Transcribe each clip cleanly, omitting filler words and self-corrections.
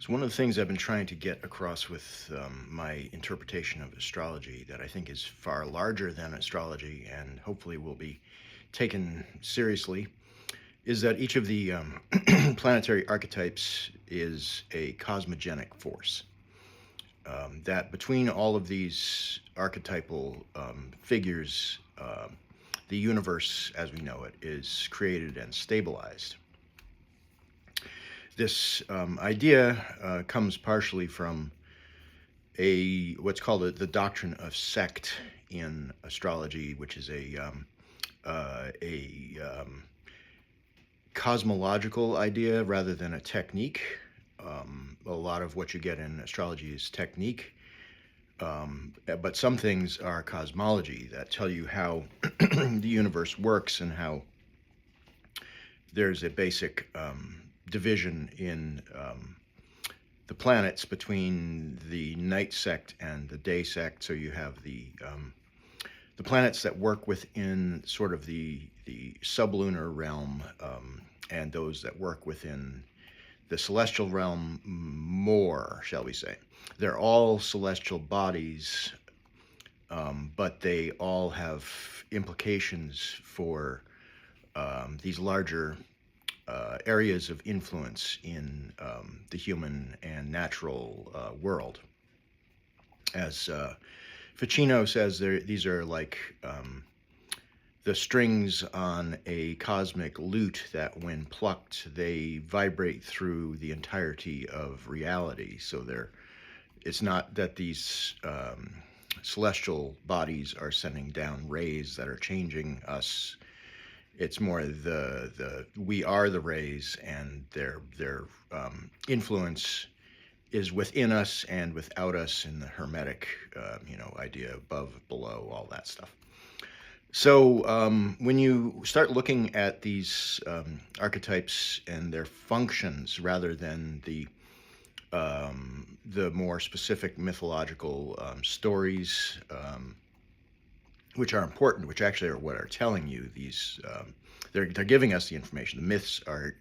So one of the things I've been trying to get across with my interpretation of astrology that I think is far larger than astrology and hopefully will be taken seriously is that each of the planetary archetypes is a cosmogenic force. That between all of these archetypal figures, the universe as we know it is created and stabilized. This idea comes partially from a what's called the doctrine of sect in astrology, which is a cosmological idea rather than a technique. A lot of what you get in astrology is technique, but some things are cosmology that tell you how the universe works and how there's a basic division in the planets between the night sect and the day sect. So you have the planets that work within sort of the sublunar realm, and those that work within the celestial realm more, shall we say. They're all celestial bodies, but they all have implications for these larger areas of influence in the human and natural world. As Ficino says, these are like the strings on a cosmic lute that, when plucked, they vibrate through the entirety of reality. So it's not that these celestial bodies are sending down rays that are changing us. It's more the we are the rays, and their influence is within us and without us in the hermetic idea, above, below, all that stuff. So when you start looking at these archetypes and their functions rather than the more specific mythological stories, which are important, which actually are what are telling you these. They're giving us the information. The myths are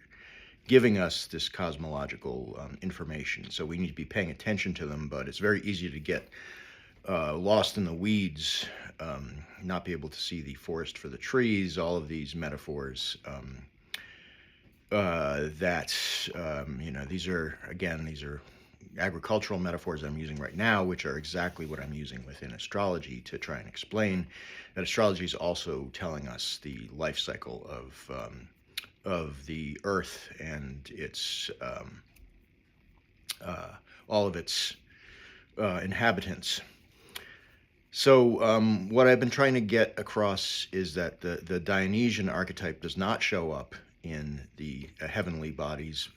giving us this cosmological information, so we need to be paying attention to them. But it's very easy to get lost in the weeds, not be able to see the forest for the trees. All of these metaphors that these are agricultural metaphors I'm using right now, which are exactly what I'm using within astrology to try and explain that astrology is also telling us the life cycle of the Earth and its all of its inhabitants. So what I've been trying to get across is that the Dionysian archetype does not show up in the heavenly bodies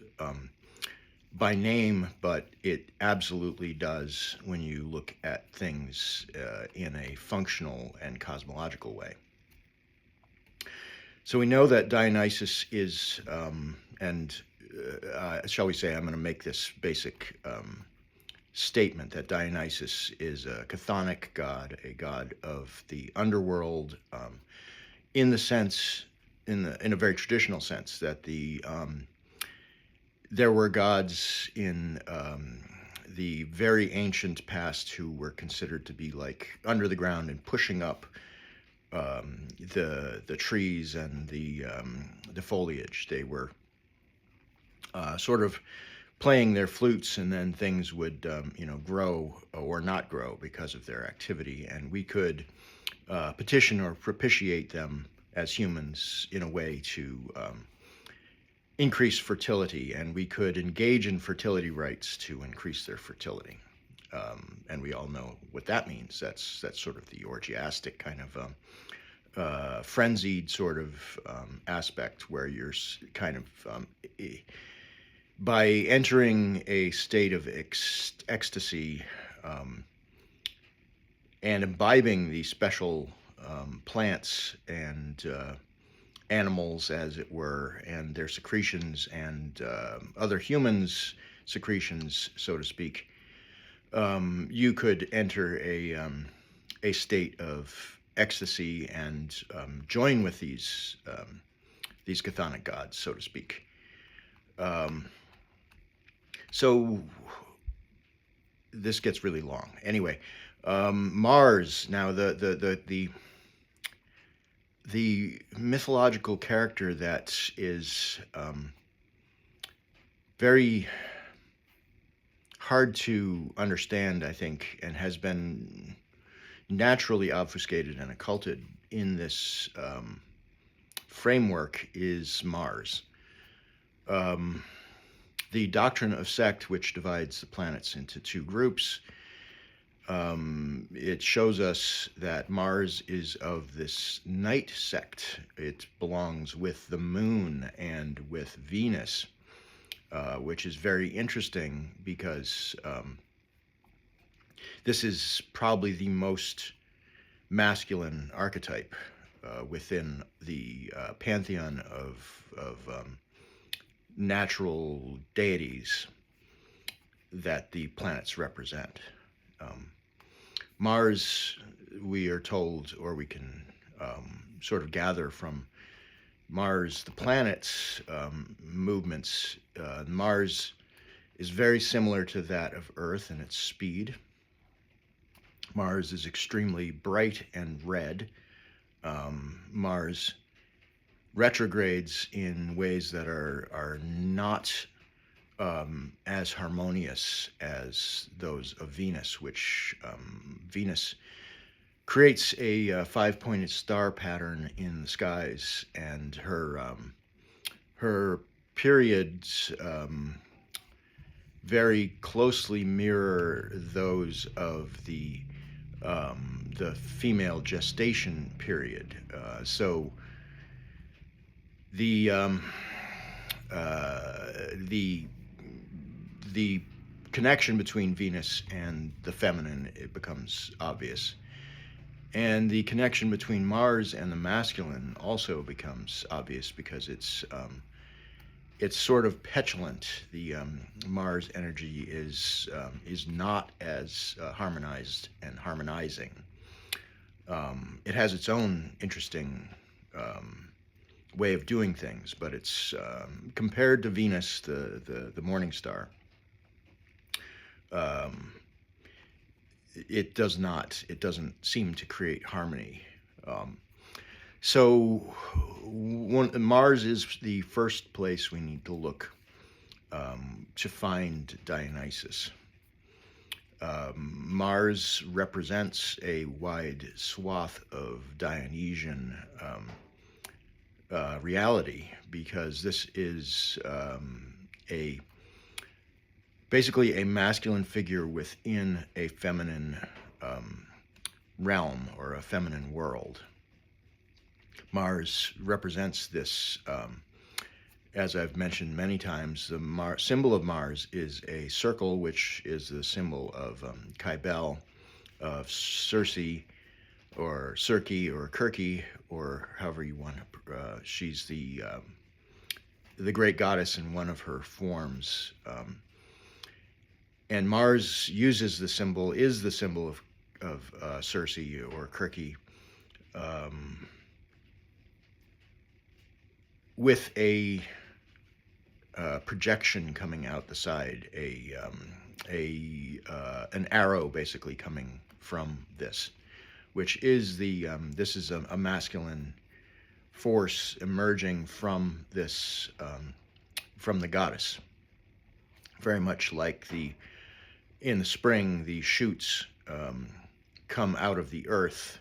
by name, but it absolutely does when you look at things in a functional and cosmological way. So we know that Dionysus is, shall we say, I'm going to make this basic statement that Dionysus is a chthonic god, a god of the underworld, in the sense, in a very traditional sense, that there were gods in the very ancient past who were considered to be like under the ground and pushing up the trees and the foliage. They were sort of playing their flutes, and then things would grow or not grow because of their activity, and we could petition or propitiate them as humans in a way to increase fertility, and we could engage in fertility rites to increase their fertility. And we all know what that means. That's sort of the orgiastic kind of frenzied sort of aspect, where you're kind of by entering a state of ecstasy and imbibing these special plants and animals, as it were, and their secretions and other humans' secretions, so to speak, you could enter a state of ecstasy and join with these chthonic gods, so to speak. So this gets really long. Anyway, Mars. Now the mythological character that is very hard to understand, I think, and has been naturally obfuscated and occulted in this framework is Mars. Um, the doctrine of sect, which divides the planets into two groups, it shows us that Mars is of this night sect. It belongs with the moon and with Venus, which is very interesting because this is probably the most masculine archetype within the pantheon of natural deities that the planets represent. Um, Mars, we are told, or we can sort of gather from Mars, the planet's movements. Mars is very similar to that of Earth in its speed. Mars is extremely bright and red. Mars retrogrades in ways that are not as harmonious as those of Venus, which Venus creates a five-pointed star pattern in the skies, and her periods very closely mirror those of the female gestation period. So the the connection between Venus and the feminine, it becomes obvious, and the connection between Mars and the masculine also becomes obvious because it's sort of petulant. The Mars energy is not as harmonized and harmonizing. It has its own interesting way of doing things, but it's compared to Venus, the morning star. It doesn't seem to create harmony. So Mars is the first place we need to look to find Dionysus. Mars represents a wide swath of Dionysian reality, because this is basically a masculine figure within a feminine realm or a feminine world. Mars represents this, as I've mentioned many times. The symbol of Mars is a circle, which is the symbol of Kybele, of Circe, or Circe, or Kirke, or however you want to. She's the great goddess in one of her forms. And Mars uses the symbol, is the symbol of Circe or Kirke, with a projection coming out the side, an arrow basically coming from this, which is this is a masculine force emerging from this, from the goddess. Very much like in the spring, the shoots come out of the earth,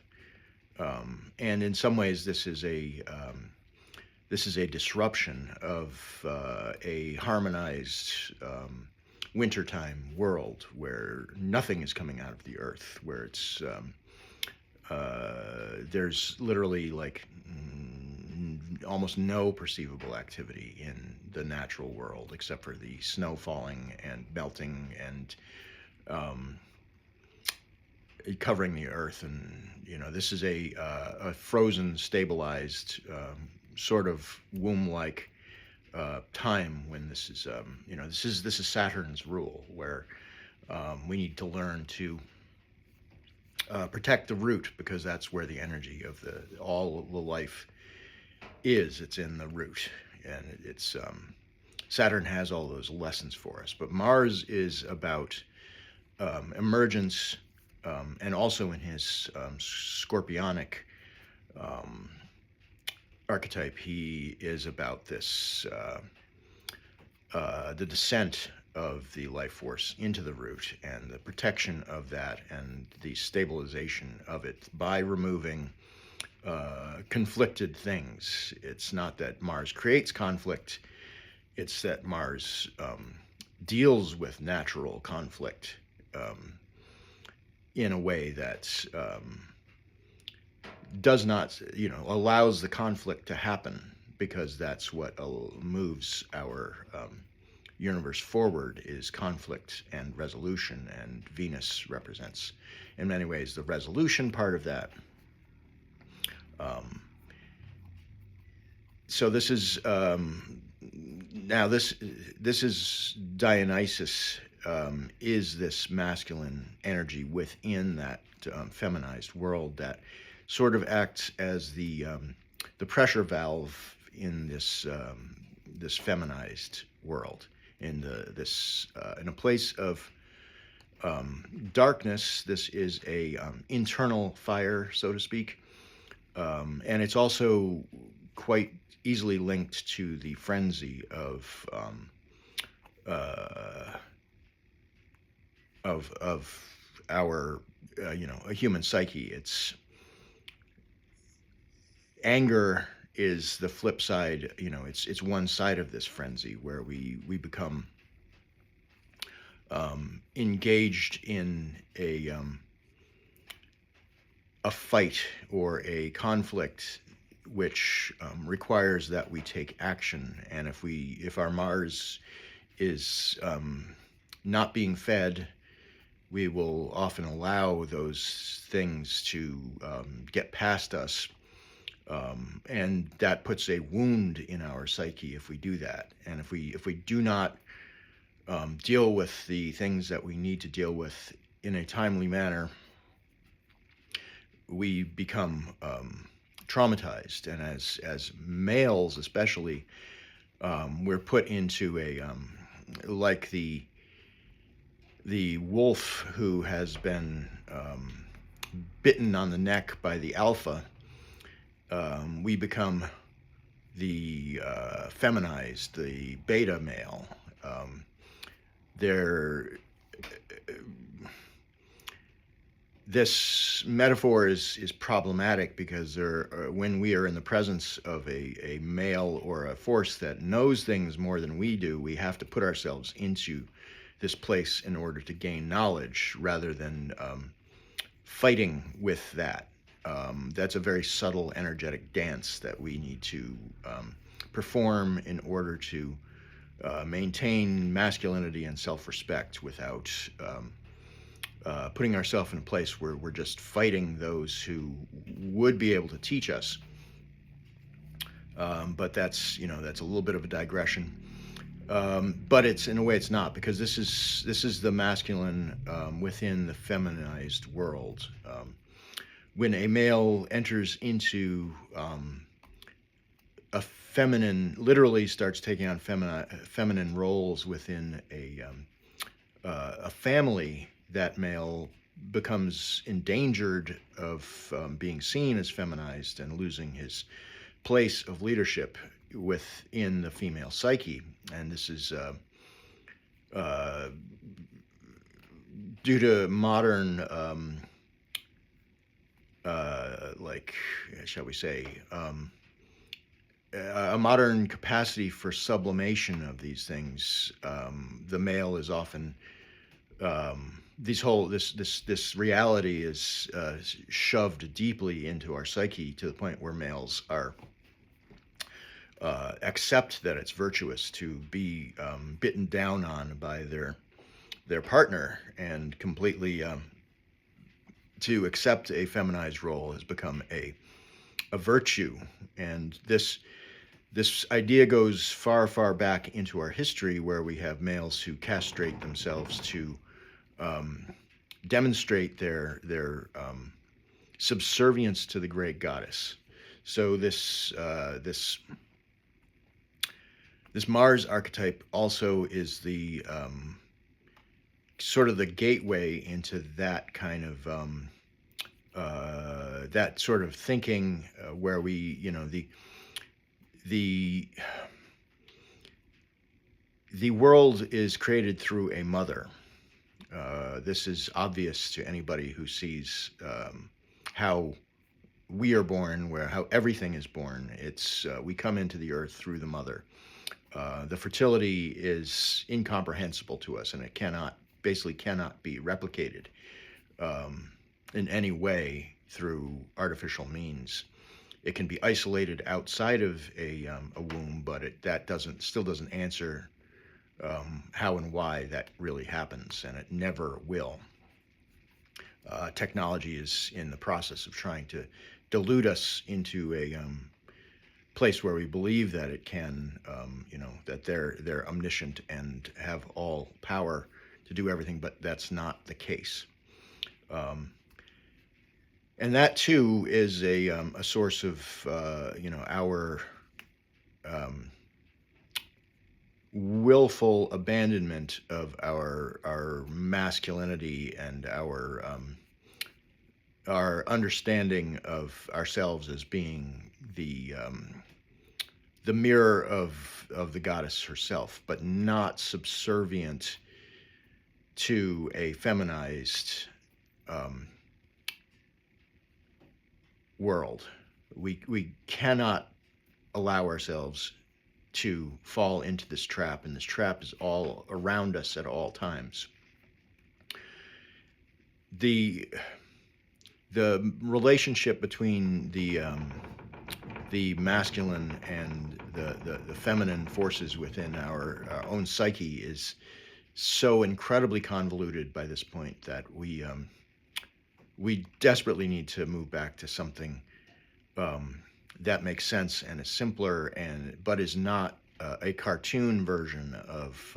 and in some ways, this is a disruption of a harmonized wintertime world where nothing is coming out of the earth, where it's there's literally like almost no perceivable activity in the natural world except for the snow falling and melting and covering the earth. And this is a frozen, stabilized sort of womb-like time when this is this is Saturn's rule, where we need to learn to protect the root, because that's where the energy of all the life is. It's in the root, and it's Saturn has all those lessons for us. But Mars is about emergence, and also in his scorpionic um, archetype, he is about this the descent of the life force into the root and the protection of that and the stabilization of it by removing conflicted things. It's not that Mars creates conflict, it's that Mars deals with natural conflict um, in a way that does not, allows the conflict to happen, because that's what moves our universe forward, is conflict and resolution, and Venus represents in many ways the resolution part of that. um, so this is now this is Dionysus, is this masculine energy within that feminized world that sort of acts as the pressure valve in this feminized world, in this in a place of darkness. This is a internal fire, so to speak, and it's also quite easily linked to the frenzy uh, of our a human psyche. It's anger is the flip side. It's one side of this frenzy where we become engaged in a fight or a conflict, which requires that we take action. And if our Mars is not being fed, we will often allow those things to get past us, and that puts a wound in our psyche if we do that. And if we do not deal with the things that we need to deal with in a timely manner, we become traumatized. And as males, especially, we're put into a like the wolf who has been bitten on the neck by the alpha. We become the feminized, the beta male. They're This metaphor is problematic because when we are in the presence of a male or a force that knows things more than we do, we have to put ourselves into this place in order to gain knowledge, rather than fighting with that. That's a very subtle, energetic dance that we need to perform in order to maintain masculinity and self-respect without putting ourselves in a place where we're just fighting those who would be able to teach us. But that's a little bit of a digression. But it's, in a way, it's not, because this is the masculine within the feminized world. When a male enters into a feminine, literally starts taking on feminine roles within a family, that male becomes endangered of being seen as feminized and losing his place of leadership within the female psyche. And this is due to modern, like, shall we say, a modern capacity for sublimation of these things. The male is often this reality is shoved deeply into our psyche, to the point where males are accept that it's virtuous to be bitten down on by their partner, and completely to accept a feminized role has become a virtue. And this idea goes far, far back into our history, where we have males who castrate themselves to demonstrate their subservience to the great goddess. So this This Mars archetype also is the sort of the gateway into that kind of that sort of thinking, where we, the the world is created through a mother. This is obvious to anybody who sees how we are born, where how everything is born. It's we come into the earth through the mother. The fertility is incomprehensible to us, and it basically cannot be replicated in any way through artificial means. It can be isolated outside of a womb, but that still doesn't answer how and why that really happens, and it never will. Technology is in the process of trying to delude us into a place where we believe that it can, that they're omniscient and have all power to do everything, but that's not the case. And that too is a source of our willful abandonment of our masculinity and our understanding of ourselves as being the mirror of the goddess herself, but not subservient to a feminized world. We cannot allow ourselves to fall into this trap, and this trap is all around us at all times. The relationship between the masculine and the feminine forces within our own psyche is so incredibly convoluted by this point that we desperately need to move back to something that makes sense and is simpler, but is not a cartoon version of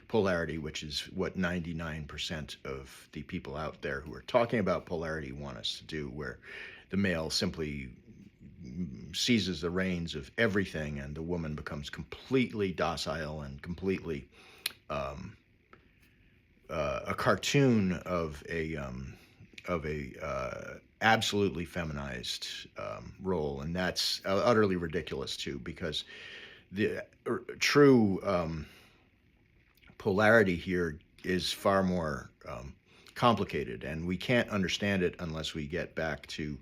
polarity, which is what 99% of the people out there who are talking about polarity want us to do, where the male simply seizes the reins of everything and the woman becomes completely docile and completely a cartoon of a absolutely feminized role. And that's utterly ridiculous too, because the true polarity here is far more complicated, and we can't understand it unless we get back to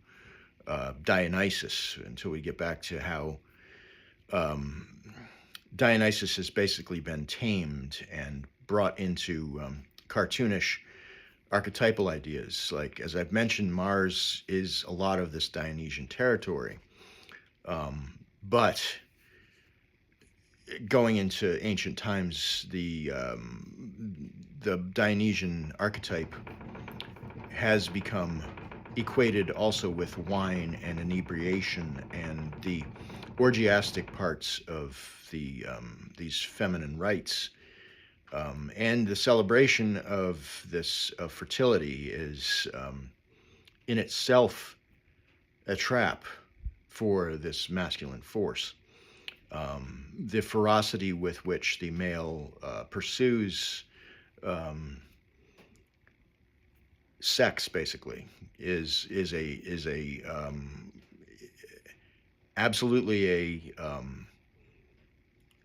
Dionysus, until we get back to how Dionysus has basically been tamed and brought into cartoonish archetypal ideas. Like, as I've mentioned, Mars is a lot of this Dionysian territory. But going into ancient times, the Dionysian archetype has become equated also with wine and inebriation and the orgiastic parts of these feminine rites. And the celebration of this fertility is in itself a trap for this masculine force. The ferocity with which the male pursues sex, basically, is a absolutely a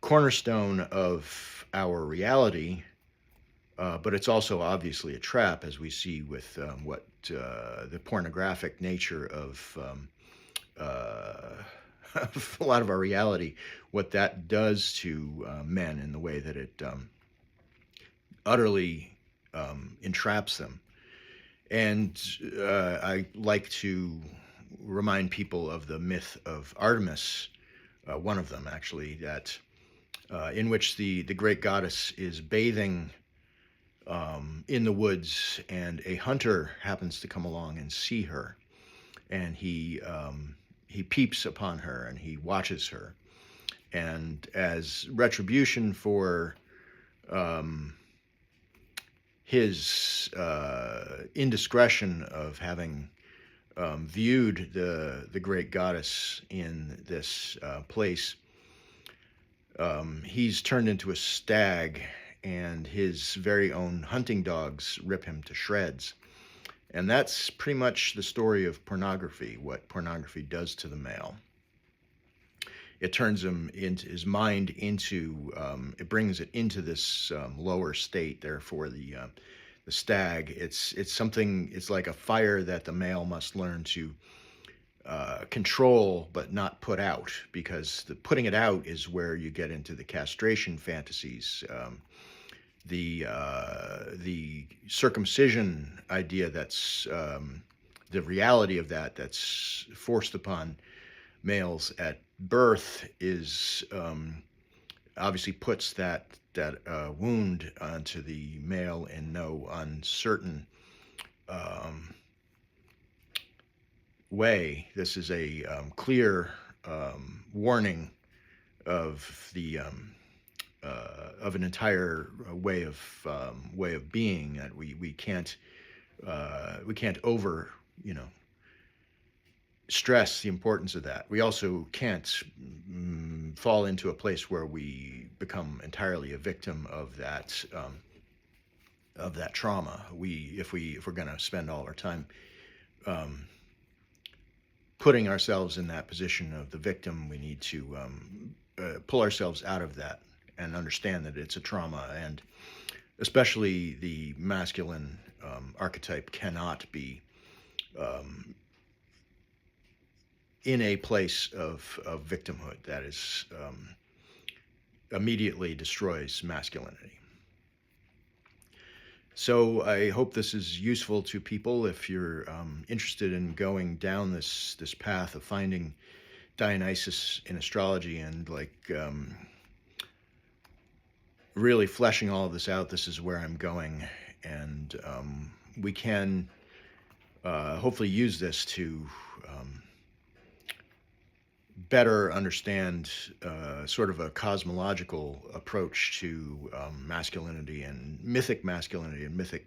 cornerstone of our reality, but it's also obviously a trap, as we see with what the pornographic nature of a lot of our reality, what that does to men in the way that it utterly entraps them. And I like to remind people of the myth of Artemis, one of them actually, that in which the great goddess is bathing in the woods, and a hunter happens to come along and see her, and he peeps upon her and he watches her, and as retribution for his indiscretion of having viewed the great goddess in this place, He's turned into a stag, and his very own hunting dogs rip him to shreds. And that's pretty much the story of pornography, what pornography does to the male. It turns him into his mind into, it brings it into this lower state. Therefore, the stag, it's something, it's like a fire that the male must learn to control but not put out, because the putting it out is where you get into the castration fantasies, the circumcision idea. That's the reality of that, that's forced upon males at birth, is obviously puts that wound onto the male in no uncertain way. This is a clear warning of the of an entire way of being, that we can't over, stress the importance of that. We also can't fall into a place where we become entirely a victim of that trauma. If we're going to spend all our time putting ourselves in that position of the victim, we need to pull ourselves out of that and understand that it's a trauma. And especially the masculine archetype cannot be in a place of victimhood. That is immediately destroys masculinity. So I hope this is useful to people. If you're interested in going down this path of finding Dionysus in astrology and really fleshing all of this out, this is where I'm going. And we can hopefully use this to better understand sort of a cosmological approach to masculinity and mythic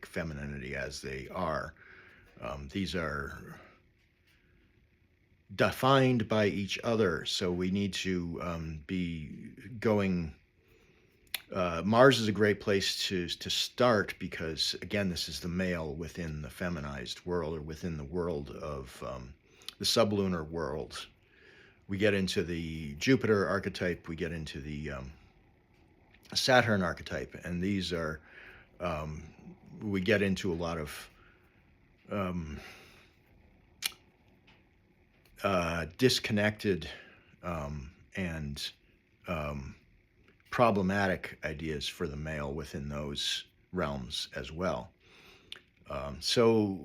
femininity as they are. These are defined by each other, so we need to be going. Mars is a great place to start, because again, this is the male within the feminized world, or within the world of the sublunar world. We get into the Jupiter archetype, we get into the Saturn archetype, and these are, we get into a lot of disconnected and problematic ideas for the male within those realms as well. So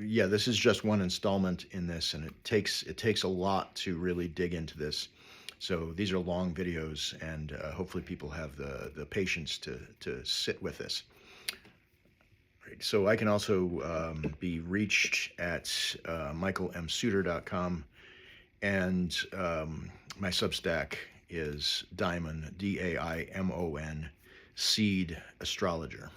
yeah, this is just one installment in this, and it takes a lot to really dig into this. So these are long videos, and hopefully people have the patience to sit with this. Right. So I can also be reached at michaelmsuter.com, and my Substack is Daimon, Daimon, Seed Astrologer.